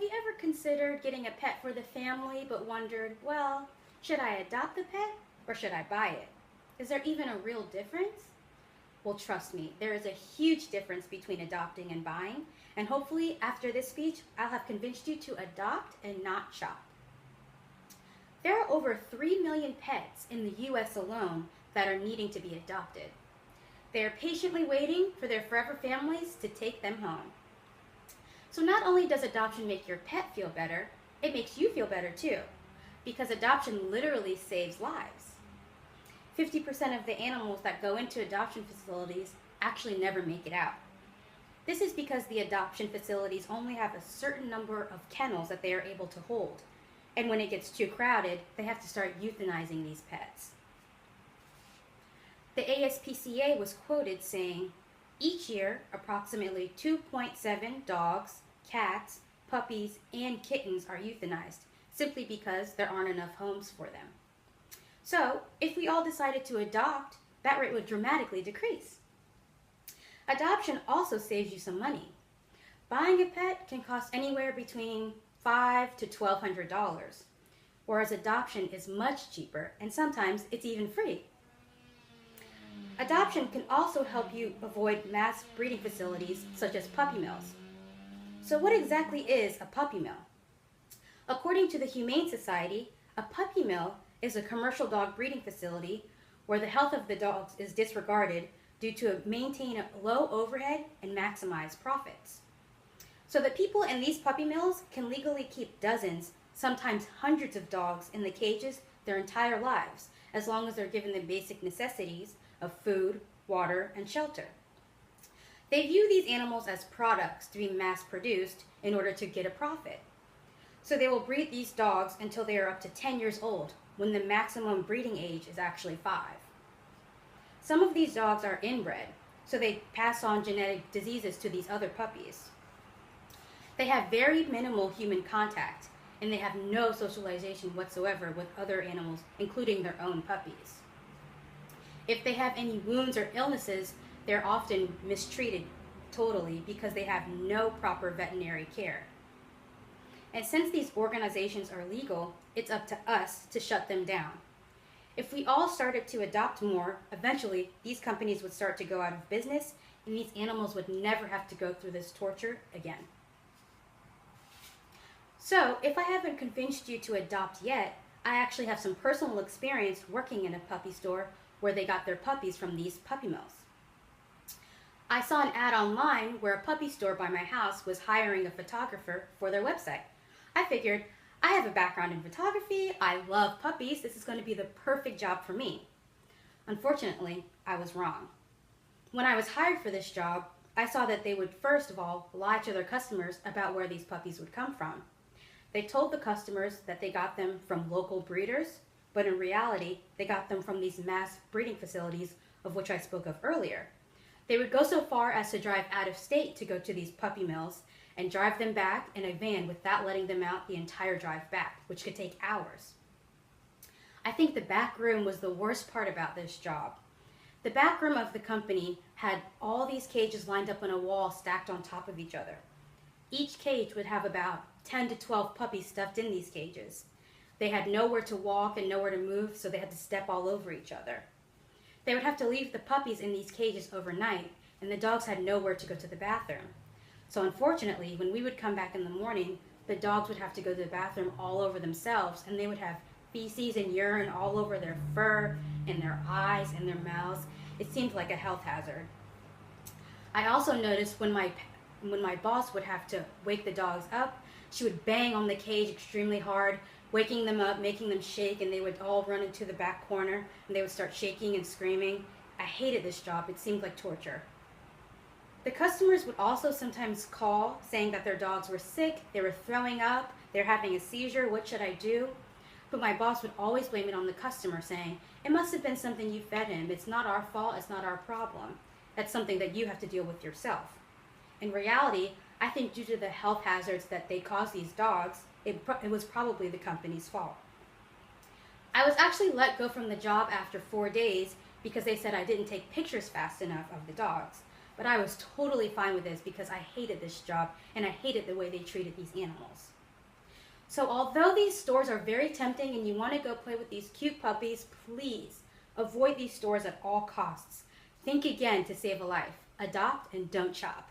you ever considered getting a pet for the family but wondered, well, should I adopt the pet or should I buy it? Is there even a real difference? Well, trust me, there is a huge difference between adopting and buying, and hopefully after this speech, I'll have convinced you to adopt and not shop. There are over 3 million pets in the US alone that are needing to be adopted. They are patiently waiting for their forever families to take them home. So not only does adoption make your pet feel better, it makes you feel better too, because adoption literally saves lives. 50% of the animals that go into adoption facilities actually never make it out. This is because the adoption facilities only have a certain number of kennels that they are able to hold, and when it gets too crowded, they have to start euthanizing these pets. The ASPCA was quoted saying, each year, approximately 2.7 dogs, cats, puppies, and kittens are euthanized, simply because there aren't enough homes for them. So, if we all decided to adopt, that rate would dramatically decrease. Adoption also saves you some money. Buying a pet can cost anywhere between $500 to $1,200, whereas adoption is much cheaper, and sometimes it's even free. Adoption can also help you avoid mass breeding facilities such as puppy mills. So what exactly is a puppy mill? According to the Humane Society, a puppy mill is a commercial dog breeding facility where the health of the dogs is disregarded due to maintain a low overhead and maximize profits. So the people in these puppy mills can legally keep dozens, sometimes hundreds of dogs in the cages their entire lives, as long as they're given the basic necessities of food, water, and shelter. They view these animals as products to be mass-produced in order to get a profit. So they will breed these dogs until they are up to 10 years old, when the maximum breeding age is actually 5. Some of these dogs are inbred, so they pass on genetic diseases to these other puppies. They have very minimal human contact, and they have no socialization whatsoever with other animals, including their own puppies. If they have any wounds or illnesses, they're often mistreated totally because they have no proper veterinary care. And since these organizations are legal, it's up to us to shut them down. If we all started to adopt more, eventually these companies would start to go out of business and these animals would never have to go through this torture again. So, if I haven't convinced you to adopt yet, I actually have some personal experience working in a puppy store where they got their puppies from these puppy mills. I saw an ad online where a puppy store by my house was hiring a photographer for their website. I figured, I have a background in photography, I love puppies, this is going to be the perfect job for me. Unfortunately, I was wrong. When I was hired for this job, I saw that they would first of all lie to their customers about where these puppies would come from. They told the customers that they got them from local breeders, but in reality, they got them from these mass breeding facilities of which I spoke of earlier. They would go so far as to drive out of state to go to these puppy mills and drive them back in a van without letting them out the entire drive back, which could take hours. I think the back room was the worst part about this job. The back room of the company had all these cages lined up on a wall stacked on top of each other. Each cage would have about 10 to 12 puppies stuffed in these cages. They had nowhere to walk and nowhere to move, so they had to step all over each other. They would have to leave the puppies in these cages overnight, and the dogs had nowhere to go to the bathroom. So unfortunately, when we would come back in the morning, the dogs would have to go to the bathroom all over themselves, and they would have feces and urine all over their fur and their eyes and their mouths. It seemed like a health hazard. I also noticed when my boss would have to wake the dogs up, she would bang on the cage extremely hard, waking them up, making them shake, and they would all run into the back corner, and they would start shaking and screaming. I hated this job. It seemed like torture. The customers would also sometimes call saying that their dogs were sick, they were throwing up, they're having a seizure, what should I do? But my boss would always blame it on the customer, saying, it must have been something you fed him. It's not our fault, it's not our problem. That's something that you have to deal with yourself. In reality, I think due to the health hazards that they cause these dogs, it was probably the company's fault. I was actually let go from the job after 4 days because they said I didn't take pictures fast enough of the dogs. But I was totally fine with this because I hated this job and I hated the way they treated these animals. So although these stores are very tempting and you want to go play with these cute puppies, please avoid these stores at all costs. Think again to save a life. Adopt and don't shop.